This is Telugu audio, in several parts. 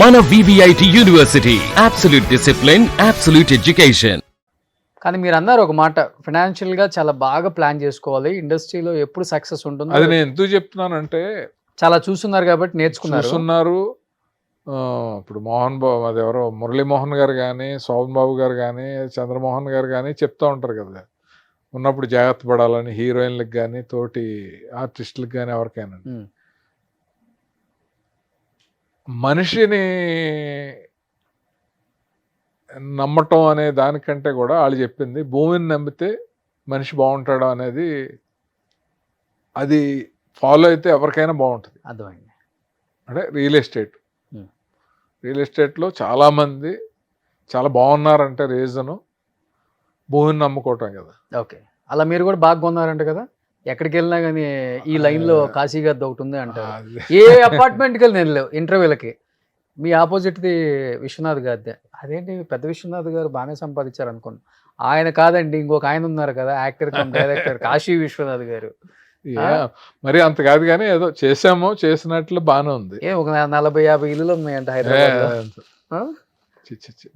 మన VVIT university absolute discipline, absolute education. కానీ మీరు అన్నారు ఒక మాట, ఫైనాన్షియల్ గా చాలా బాగా ప్లాన్ చేసుకోవాలి, ఇండస్ట్రీలో ఎప్పుడు సక్సెస్ ఉంటుంది. అది నేను ఎందుకు చెప్తున్నానంటే చాలా చూస్తున్నారు కాబట్టి నేర్చుకున్నారు. చూస్తున్నారు. ఇప్పుడు మోహన్ బాబు, అది ఎవరో మురళీమోహన్ గారు కానీ, శోభన్ బాబు గారు కానీ, చంద్రమోహన్ గారు కానీ చెప్తూ ఉంటారు కదా, ఉన్నప్పుడు జాగ్రత్త పడాలని హీరోయిన్లకు కానీ, తోటి ఆర్టిస్టులకు కానీ, ఎవరికైనా. మనిషిని నమ్మటం అనే దానికంటే కూడా వాళ్ళు చెప్పింది, భూమిని నమ్మితే మనిషి బాగుంటాడు అనేది, అది ఫాలో అయితే ఎవరికైనా బాగుంటుంది. అర్థమైంది. అంటే రియల్ ఎస్టేట్లో చాలామంది చాలా బాగున్నారంటే రీజను భూమిని నమ్ముకోవటం కదా. ఓకే, అలా మీరు కూడా బాగా కొన్నారంట కదా, ఎక్కడికి వెళ్ళినా కానీ ఈ లైన్లో కాశీ గారిది ఒకటి ఉంది అంటారు. ఏ అపార్ట్మెంట్కి వెళ్ళి నేను ఇంటర్వ్యూలకి మీ ఆపోజిట్ది విశ్వనాథ్ గారిదే. అదేంటి పెద్ద విశ్వనాథ్ గారు బాగానే సంపాదించారు అనుకోండి. ఆయన కాదండి, ఇంకొక ఆయన ఉన్నారు కదా, actor cum director Kashi Viswanath గారు. మరి అంత కాదు కానీ ఏదో చేసామో చేసినట్లు బాగానే ఉంది. ఒక 40-50 ఇల్లులు ఉన్నాయంట హైదరాబాద్.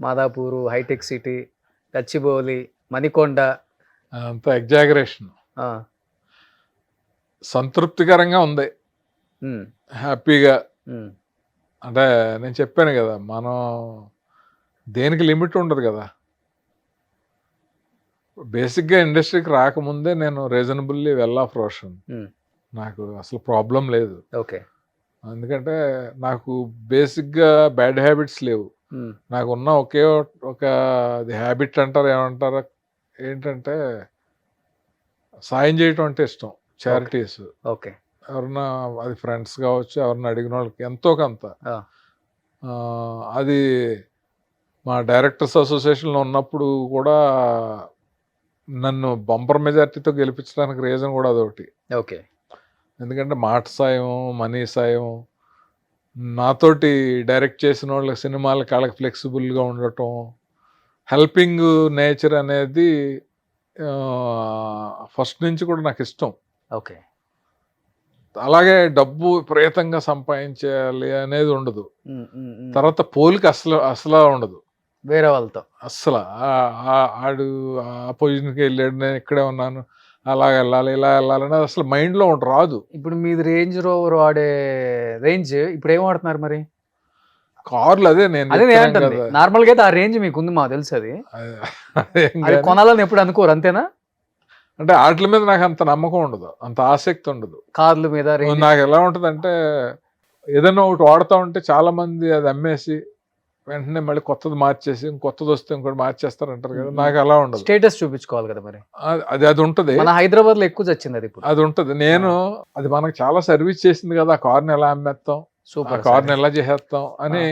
Madhapur, hitech city, Gachibowli, Manikonda. అంత ఎగ్జాగరేషన్. సంతృప్తికరంగా ఉంది, హ్యాపీగా. అంటే నేను చెప్పాను కదా, మనం దేనికి లిమిట్ ఉండదు కదా. బేసిక్గా ఇండస్ట్రీకి రాకముందే నేను రీజనబుల్లీ వెల్ ఆఫ్ రోషన్, నాకు అసలు ప్రాబ్లం లేదు. ఓకే, ఎందుకంటే నాకు బేసిక్గా బ్యాడ్ హ్యాబిట్స్ లేవు. నాకు ఉన్న ఒకే ఒక హ్యాబిట్ అంటారు, ఏమంటారు, ఏంటంటే సాయం చేయటం అంటే ఇష్టం. చారిటీస్, ఓకే, ఎవరన్నా, అది ఫ్రెండ్స్ కావచ్చు, ఎవరన్నా అడిగిన వాళ్ళకి ఎంతో కొంత. అది మా డైరెక్టర్స్ అసోసియేషన్లో ఉన్నప్పుడు కూడా నన్ను బంపర్ మెజార్టీతో గెలిపించడానికి రీజన్ కూడా అదొకటి. ఓకే, ఎందుకంటే మాట సాయం, మనీ సాయం, నాతోటి డైరెక్ట్ చేసిన వాళ్ళకి సినిమాలకి వాళ్ళకి ఫ్లెక్సిబుల్గా ఉండటం, హెల్పింగ్ నేచర్ అనేది ఫస్ట్ నుంచి కూడా నాకు ఇష్టం. ఓకే, అలాగే డబ్బు విపరీతంగా సంపాదించాలి అనేది ఉండదు. తర్వాత పోలిక అసలు ఉండదు వేరే వాళ్ళతో. అస్సలు ఆడు ఆ పొజిషన్కి వెళ్ళాడు, నేను ఇక్కడే ఉన్నాను, అలా వెళ్ళాలి ఇలా వెళ్ళాలని అసలు మైండ్లో రాదు. ఇప్పుడు మీది రేంజ్ రోవర్ వాడే రేంజ్ ఇప్పుడు ఏం వాడుతున్నారు మరి? కార్లు. అదే నేను నార్మల్ గా అయితే ఆ రేంజ్ మీకు ఉంది, మాకు తెలుసు. అది కొనాలని ఎప్పుడు అనుకోరు, అంతేనా? అంటే వాటి మీద నాకు అంత నమ్మకం ఉండదు, అంత ఆసక్తి ఉండదు. కార్ల మీద నాకు ఎలా ఉంటుంది అంటే, ఏదైనా ఒకటి వాడుతూ ఉంటే చాలా మంది అది అమ్మేసి వెంటనే మళ్ళీ కొత్తది మార్చేసి ఇంకొత్తది వస్తే ఇంకోటి మార్చేస్తారు అంటారు కదా, నాకు అలా ఉండదు. స్టేటస్ చూపించుకోవాలి కదా మరి. అది ఉంటుంది. మన హైదరాబాద్ లో ఎక్కువ వచ్చింది అది. ఇప్పుడు అది ఉంటుంది. నేను అది మనకు చాలా సర్వీస్ చేసింది కదా, ఆ కార్ని ఎలా అమ్మేస్తాం, ఆ కార్ని ఎలా చేసేస్తాం అని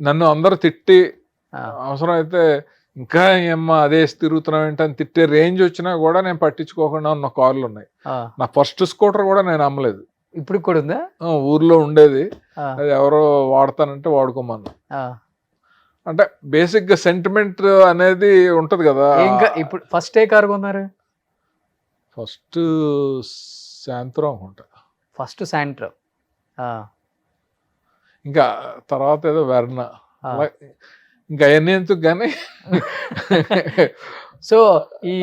నన్ను అందరూ తిట్టి, అవసరం అయితే ఇంకా ఏమ్మా అదే తిరుగుతున్నాం ఏంటని తిట్టే రేంజ్ వచ్చినా కూడా నేను పట్టించుకోకుండా ఉన్న కార్లు ఉన్నాయి. నా ఫస్ట్ స్కూటర్ కూడా నేను అమ్మలేదు. ఇప్పుడు కూడా ఉందా? ఊర్లో ఉండేది, అది ఎవరో వాడతానంటే వాడుకోమన్నా. అంటే బేసిక్ గా సెంటిమెంట్ అనేది ఉంటది కదా. ఇంకా ఇప్పుడు ఫస్ట్ ఏ కారు కొన్నారు? ఫస్ట్ శాంత్రో అనుకుంటా. ఫస్ట్ శాంట్రో, ఇంకా తర్వాత ఏదో వెర్నా, ఇంకా అవన్నీ ఎందుకు కానీ. సో ఈ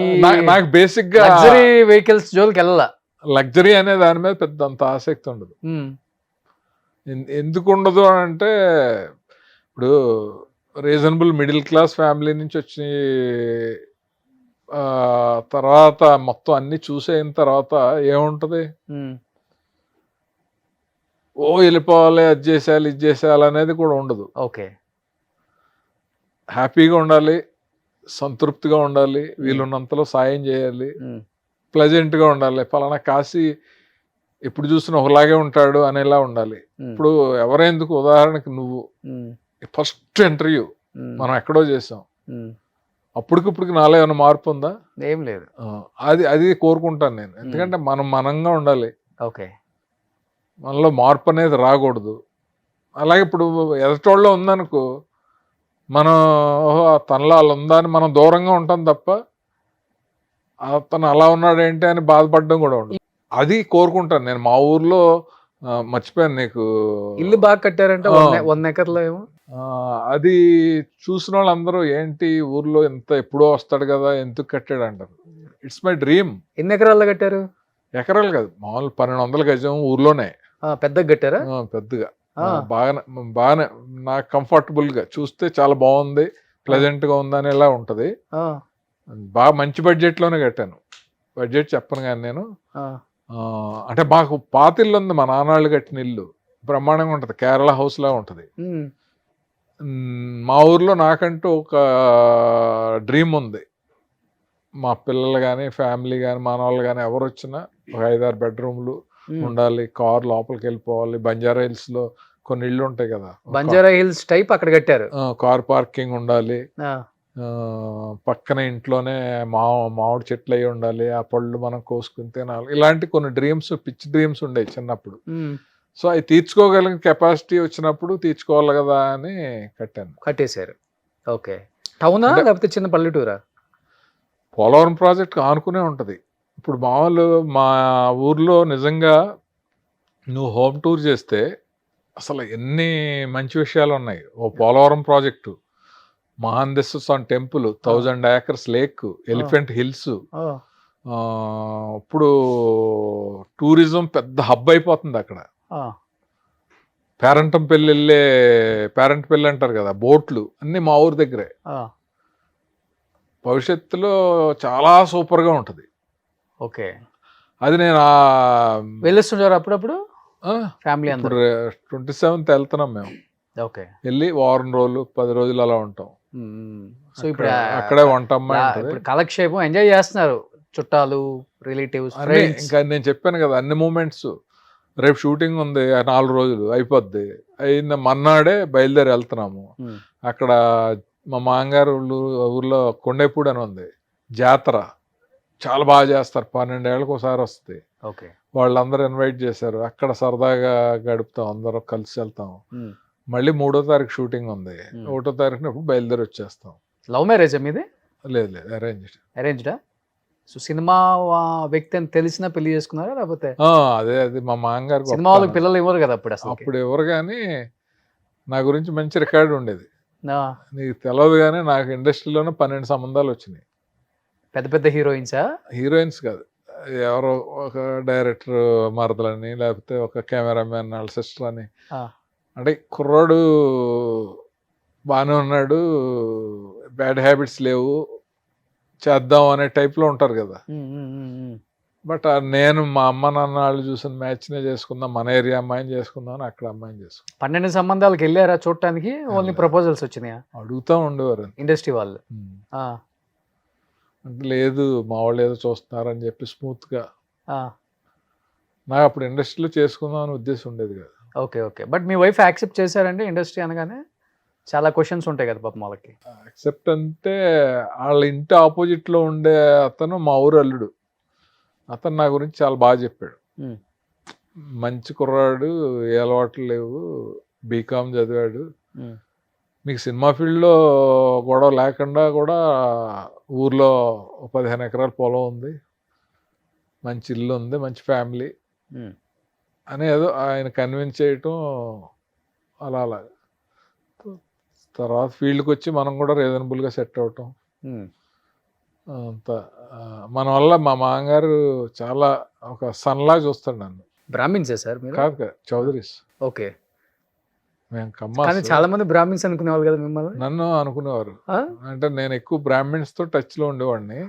నాకు బేసిక్ గా లగ్జరీ వెహికల్స్ జోలికి వెళ్ళాల. లగ్జరీ అనే దాని మీద పెద్ద అంత ఆసక్తి ఉండదు. ఎందుకు ఉండదు అంటే, ఇప్పుడు రీజనబుల్ మిడిల్ క్లాస్ ఫ్యామిలీ నుంచి వచ్చి తర్వాత మొత్తం అన్ని చూసేయిన తర్వాత ఏముంటది, ఓ వెళ్ళిపోవాలి, అది చేసేయాలి ఇది చేసేయాలి అనేది కూడా ఉండదు. ఓకే, హ్యాపీగా ఉండాలి, సంతృప్తిగా ఉండాలి, వీలున్నంతలో సాయం చేయాలి, ప్లెజెంట్గా ఉండాలి. పలానా కాశీ ఎప్పుడు చూసినా ఒకలాగే ఉంటాడు అనేలా ఉండాలి. ఇప్పుడు ఎవరెందుకు, ఉదాహరణకి నువ్వు ఫస్ట్ ఇంటర్వ్యూ మనం ఎక్కడో చేసాం, అప్పటికిప్పటికి నాలో ఏమైనా మార్పు ఉందా? ఏం లేదు. అది కోరుకుంటాను నేను. ఎందుకంటే మనం మనంగా ఉండాలి. ఓకే, మనలో మార్పు అనేది రాకూడదు. అలాగే ఇప్పుడు ఎదటోళ్ళలో ఉందనుకో, మనం ఓహో తనలో అలా ఉందా అని మనం దూరంగా ఉంటాం తప్ప, అతను అలా ఉన్నాడు ఏంటి అని బాధపడడం కూడా ఉండదు. అది కోరుకుంటాను నేను. మా ఊర్లో మర్చిపోయాను నీకు. ఇల్లు బాగా కట్టారంటే ఆ. 100 ఎకర్లో ఏమో. అది చూసిన వాళ్ళందరూ ఏంటి ఊర్లో ఎంత ఎప్పుడో వస్తాడు కదా ఎందుకు కట్టాడు అంటారు. It's my dream. ఎన్ని ఎకరాల్లో కట్టారు? ఎకరాలు కాదు, మామూలు 1200 గజం ఊర్లోనే. పెద్దగా కట్టారా? పెద్దగా ఆ. బాగానే బాగానే నాకు కంఫర్టబుల్ గా చూస్తే చాలా బాగుంది, ప్లెజెంట్ గా ఉంది అనేలా ఉంటది. ఆ, బాగా మంచి బడ్జెట్ లోనే కట్టాను. బడ్జెట్ చెప్పను కానీ నేను ఆ, అంటే మాకు పాతిల్లు ఉంది, మా నాన్నవాళ్ళు కట్టిన ఇల్లు బ్రహ్మాండంగా ఉంటది, కేరళ హౌస్ లా ఉంటది. ఉమ్, మా ఊర్లో నాకంటూ ఒక డ్రీమ్ ఉంది. మా పిల్లలు కానీ ఫ్యామిలీ కానీ మనవాళ్ళు కానీ ఎవరు వచ్చినా ఒక 5-6 బెడ్రూమ్లు ఉమ్. ఉండాలి, కార్ లోపలికి వెళ్ళిపోవాలి. బంజారా హిల్స్ లో కొన్ని ఇళ్ళు ఉంటాయి కదా, బంజారా హిల్స్ టైప్ అక్కడ కట్టారు. కార్ పార్కింగ్ ఉండాలి. ఆ, పక్కన ఇంట్లోనే మామిడి చెట్లు అయి ఉండాలి, ఆ పళ్ళు మనం కోసుకుని తినాలి. ఇలాంటి కొన్ని డ్రీమ్స్, పిచ్చి డ్రీమ్స్ ఉండేవి చిన్నప్పుడు. ఉమ్, సో అవి తీర్చుకోగలిగిన కెపాసిటీ వచ్చినప్పుడు తీర్చుకోవాలి కదా అని కట్టాను. కట్టేశారు. ఓకే. టౌనా అంటే- లేకపోతే చిన్న పల్లెటూరా? పోలవరం ప్రాజెక్ట్ ఆనుకునే ఉంటది. ఇప్పుడు మామూలు మా ఊర్లో నిజంగా నువ్వు హోమ్ టూర్ చేస్తే అసలు ఎన్ని మంచి విషయాలు ఉన్నాయి. ఓ Polavaram project, Mahandeshwara temple, 1000 acres lake, elephant hills. ఆ, ఇప్పుడు టూరిజం పెద్ద హబ్ అయిపోతుంది అక్కడ. ఆ, పేరెంట్ పెళ్ళి అంటారు కదా, బోట్లు అన్ని మా ఊరి దగ్గరే. ఆ, భవిష్యత్తులో చాలా సూపర్ గా ఉంటది. ఓకే. అది నేను వెళ్ళొస్తుంటారు అప్పుడప్పుడు ఫ్యామిలీ అందరూ? ఇప్పుడు 27th వెళ్తున్నాం మేము. ఓకే. వెళ్ళి వారం రోజులు 10 రోజులు అలా ఉంటాం. సో ఇప్పుడు అక్కడే వంట అమ్మాయి ఉంటది. ఇప్పుడు కాలక్షేపం ఎంజాయ్ చేస్తున్నారు, చుట్టాలు, రిలేటివ్స్, అన్ని ఇంకా నేను చెప్పాను కదా అన్ని మూమెంట్స్. రేపు షూటింగ్ ఉంది 4 రోజులు అయిపోద్ది, అయింది మన్నాడే బయలుదేరి వెళ్తున్నాము. అక్కడ మా మామగారు ఊర్లో కొండేపూడి అని ఉంది, జాతర చాలా బాగా చేస్తారు, 12 ఏళ్ళకి ఒకసారి వస్తుంది. ఓకే. వాళ్ళందరూ ఇన్వైట్ చేశారు, అక్కడ సరదాగా గడుపుతాం, అందరం కలిసి వెళ్తాం. మళ్ళీ 3వ తారీఖు షూటింగ్ ఉంది, 1వ తారీఖున బయలుదేరి వచ్చేస్తాం. లవ్ మ్యారేజ్ మీది? లేదు అరేంజ్డా? సో సినిమా వ్యక్తి అని తెలిసినా పెళ్లి చేసుకున్నారా లేకపోతే? అదే మా మామగారు సినిమా వాళ్ళకి పిల్లలు ఇవ్వరు కదా అప్పుడు అసలు. అప్పుడు ఎవరు కానీ నా గురించి మంచి రికార్డు ఉండేది. నీకు తెలియదు కానీ నాకు ఇండస్ట్రీలోనే 12 సంబంధాలు వచ్చినాయి. పెద్ద పెద్ద హీరోయిన్సా? హీరోయిన్స్ కాదు, ఎవరో ఒక డైరెక్టర్ మరదలని, లేకపోతే ఒక కెమెరామెన్ వాళ్ళ సిస్టర్ అని. అంటే కుర్రాడు బాగానే ఉన్నాడు, బ్యాడ్ హ్యాబిట్స్ లేవు, చేద్దాం అనే టైప్లో ఉంటారు కదా. బట్ నేను మా అమ్మ నాన్న వాళ్ళు చూసిన మ్యాచ్నే చేసుకుందాం, మన ఏరియా అమ్మాయిని చేసుకుందాం అని అక్కడ అమ్మాయిని చేసుకుందాం. 12 సంబంధాలకు వెళ్ళారా చూడటానికి? ఓన్లీ ప్రపోజల్స్ వచ్చినాయా? అడుగుతూ ఉండేవారు ఇండస్ట్రీ వాళ్ళు. అంటే లేదు మా వాళ్ళు ఏదో చూస్తున్నారని చెప్పి స్మూత్గా. నాకు అప్పుడు ఇండస్ట్రీలో చేసుకుందాం అనే ఉద్దేశం ఉండేది కదా. Okay. Okay. But me wife accept చేశారండి ఇండస్ట్రీ అనగానే? చాలా క్వశ్చన్స్ ఉంటాయి కదా పాపం వాళ్ళకి. యాక్సెప్ట్ అంటే వాళ్ళ ఇంటి ఆపోజిట్లో ఉండే అతను మా ఊరు అల్లుడు, అతను నా గురించి చాలా బాగా చెప్పాడు. మంచి కుర్రాడు, ఏ అలవాట్లు లేవు, బీకామ్ చదివాడు, మీకు సినిమా ఫీల్డ్లో గొడవ లేకుండా కూడా ఊర్లో 15 ఎకరాల పొలం ఉంది, మంచి ఇల్లు ఉంది, మంచి ఫ్యామిలీ అని ఏదో ఆయన కన్విన్స్ చేయటం అలా. తర్వాత ఫీల్డ్కి వచ్చి మనం కూడా రీజనబుల్గా సెట్ అవటం అంత మన వల్ల. మా మామగారు చాలా ఒక సన్లా చూస్తాడు నన్ను. బ్రాహ్మిన్సే సార్ మీరు? కాదు, చౌదరీస్. ఓకే. మేము కానీ చాలా మంది బ్రాహ్మిన్స్ అనుకునేవాళ్ళు కదా మిమ్మల్ని? నన్ను అనుకునేవారు. అంటే నేను ఎక్కువ బ్రాహ్మిన్స్ తో టచ్ లో ఉండేవాడిని.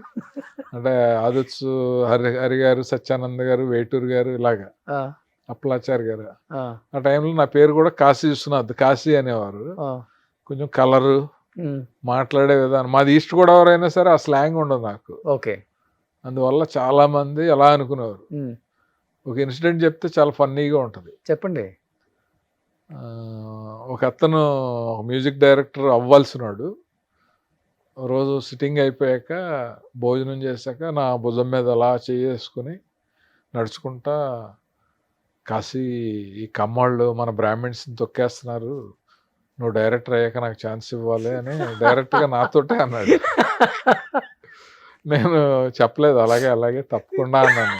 అంటే ఆదుత్స్ హరి గారు, సత్యానంద్ గారు, వేటూరు గారు, ఇలాగా అప్పలాచారి గారు. ఆ టైంలో నా పేరు కూడా కాశీ విశ్వనాథ్, కాశీ అనేవారు. కొంచెం కలరు, మాట్లాడే విధానం, మాది ఈస్ట్ గోదావరి అయినా సరే ఆ స్లాంగ్ ఉండదు నాకు. ఓకే. అందువల్ల చాలా మంది అలా అనుకునేవారు. ఒక ఇన్సిడెంట్ చెప్తే చాలా ఫన్నీగా ఉంటుంది. చెప్పండి. ఒక అతను మ్యూజిక్ డైరెక్టర్ అవ్వాల్సినాడు. రోజు సిట్టింగ్ అయిపోయాక భోజనం చేశాక నా భుజం మీద అలా చేసుకుని నడుచుకుంటా, కాశీ ఈ కమ్మాళ్ళు మన బ్రాహ్మిన్స్ని తొక్కేస్తున్నారు, నువ్వు డైరెక్టర్ అయ్యాక నాకు ఛాన్స్ ఇవ్వాలి అని డైరెక్ట్గా నాతోటే అన్నాడు. నేను చెప్పలేదు, అలాగే తప్పకుండా అన్నాను.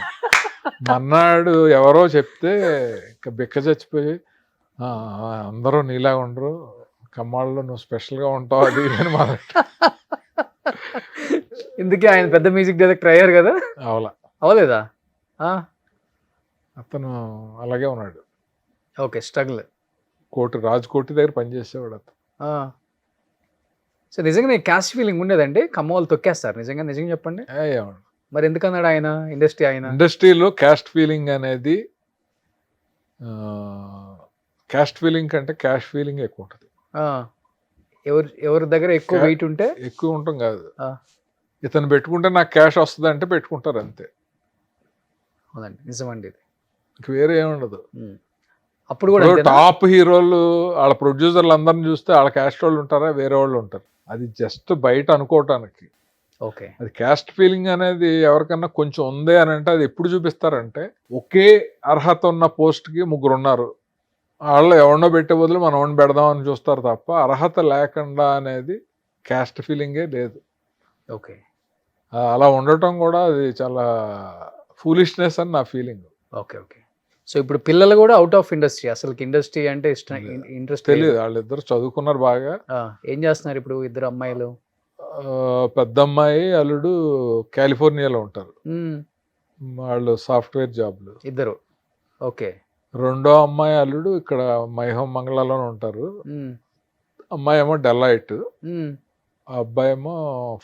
మన్నాడు ఎవరో చెప్తే ఇంకా బిక్క చచ్చిపోయి "ఆ, అందరూ నీలా ఉండరు, కమ్మాళ్ళలో నువ్వు స్పెషల్గా ఉంటావు" అది ఇది అని ఇందుకే ఆయన పెద్ద మ్యూజిక్ డైరెక్టర్ అయ్యారు కదా, అవలా అవలేదా? అతను అలాగే ఉన్నాడు. Okay, struggle. రాజ్కోటి దగ్గర పనిచేసేవాడు అతను. సో నిజంగా నేను క్యాస్ట్ ఫీలింగ్ ఉండేదండి, కమ్మవాళ్ళు తొక్కేస్తారు నిజంగా, నిజంగా చెప్పండి. ఏమన్నా మరి ఎందుకన్నాడు ఆయన ఇండస్ట్రీ ఆయన? ఇండస్ట్రీలో క్యాస్ట్ ఫీలింగ్ అనేది క్యాస్ట్ ఫీలింగ్ కంటే క్యాష్ ఫీలింగ్ ఎక్కువ ఉంటుంది. ఎవరి దగ్గర ఎక్కువ వెయిట్ ఉంటే ఎక్కువ ఉంటాం కాదు, ఆ. ఇతను పెట్టుకుంటే నాకు క్యాష్ వస్తుంది అంటే పెట్టుకుంటారు అంతే, అవునండి, నిజమండి ఇది. ఇంక వేరే ఏముండదు. అప్పుడు కూడా అంతేనా? టాప్ హీరోలు వాళ్ళ ప్రొడ్యూసర్లు అందరిని చూస్తే వాళ్ళ క్యాస్ట్ వాళ్ళు ఉంటారా, వేరే వాళ్ళు ఉంటారు. అది జస్ట్ బయట అనుకోవటానికి. ఓకే, అది క్యాస్ట్ ఫీలింగ్ అనేది ఎవరికన్నా కొంచెం ఉంది అని అంటే అది ఎప్పుడు చూపిస్తారంటే, ఒకే అర్హత ఉన్న పోస్ట్కి 3 ఉన్నారు, వాళ్ళు ఎవరినో పెట్టే బదులు మనం ఎవరిని పెడదామని చూస్తారు తప్ప అర్హత లేకుండా అనేది క్యాస్ట్ ఫీలింగే లేదు. ఓకే, అలా ఉండటం కూడా అది చాలా ఫూలిష్నెస్ అని నా ఫీలింగ్. Okay, okay. సో ఇప్పుడు పిల్లలు కూడా అవుట్ ఆఫ్ ఇండస్ట్రీ, అసలు ఇండస్ట్రీ అంటే ఇష్టం, ఇంట్రెస్ట్ తెలియదు. వాళ్ళిద్దరు చదువుకున్నారు బాగా. ఏం చేస్తున్నారు ఇప్పుడు ఇద్దరు అమ్మాయిలు? పెద్ద అమ్మాయి అల్లుడు కాలిఫోర్నియాలో ఉంటారు, వాళ్ళు సాఫ్ట్వేర్ జాబ్లు ఇద్దరు. ఓకే. రెండో అమ్మాయి అల్లుడు ఇక్కడ మైహోం మంగళలోనే ఉంటారు. అమ్మాయి ఏమో డెలైట్, ఆ అబ్బాయి ఏమో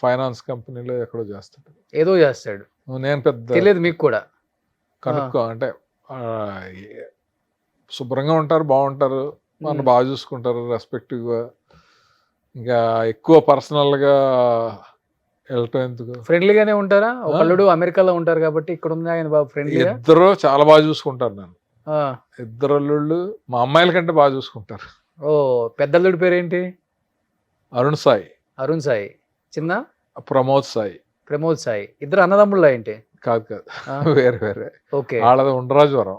ఫైనాన్స్ కంపెనీలో ఎక్కడో చేస్తాడు, ఏదో చేస్తాడు. నేను పెద్ద తెలియదు మీకు కూడా? కనుక్కో అంటే శుభ్రంగా ఉంటారు, బాగుంటారు, మన బాగా చూసుకుంటారు, రెస్పెక్టివ్గా. ఇంకా ఎక్కువ పర్సనల్గా వెళ్ళటం ఎందుకు, ఫ్రెండ్లీగానే ఉంటారా? ఒకళ్ళు అమెరికాలో ఉంటారు కాబట్టి ఇక్కడ ఉంది ఆయన బాబు ఫ్రెండ్లీ. ఇద్దరు చాలా బాగా చూసుకుంటారు నన్ను. ఇద్దరు అల్లుళ్ళు మా అమ్మాయిల కంటే బాగా చూసుకుంటారు. ఓ, పెద్దల్లుడి పేరేంటి? అరుణ్ సాయి. అరుణ్ సాయి. చిన్న ప్రమోద్ సాయి. ప్రమోద్ సాయి. ఇద్దరు అన్నదమ్ముళ్ళ ఏంటి? కాదు, వేరే వేరే. ఓకే. వాళ్ళది ఉండరాజవరం.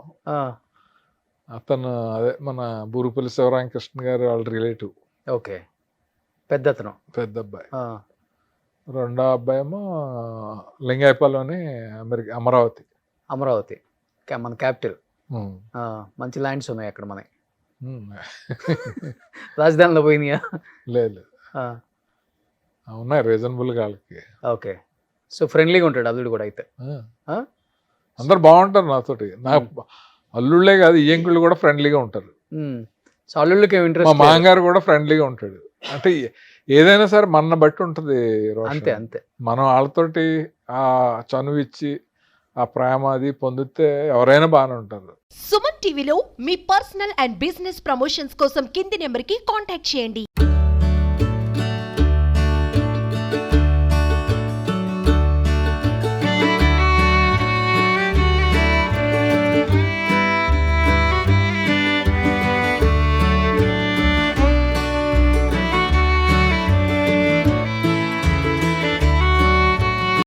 అతను అదే మన బూరుపల్లి శివరామకృష్ణ గారు వాళ్ళ రిలేటివ్. ఓకే, పెద్ద అతను, పెద్ద అబ్బాయి. రెండో అబ్బాయి ఏమో లింగాయపాలెం అని అమరావతి. అమరావతి మన క్యాపిటల్. మంచి ల్యాండ్స్ ఉన్నాయి అక్కడ మనకి. రాజధానిలో పోయినాయా? లేదు, ఉన్నాయి రీజనబుల్గా వాళ్ళకి. ఓకే. సో ఫ్రెండ్లీగా ఉంటాడు అల్లుడు కూడా అయితే? అందరు బాగుంటారు నాతోటి. నా అల్లుళ్ళే కాదు, ఈయంకుళ్ళు కూడా ఫ్రెండ్లీగా ఉంటారు. సో అల్లుళ్ళకి ఇంట్రెస్ట్. మా మామగారు కూడా ఫ్రెండ్లీగా ఉంటాడు. అంటే ఏదైనా సరే మన బట్టి ఉంటుంది. అంతే అంతే. మనం వాళ్ళతోటి ఆ చనువు ఇచ్చి ఆ ప్రేమ అది పొందితే ఎవరైనా బాగానే ఉంటారు. సుమన్ టీవీలో మీ పర్సనల్ అండ్ బిజినెస్ ప్రమోషన్స్ కోసం కింది నెంబర్కి కాంటాక్ట్ చేయండి.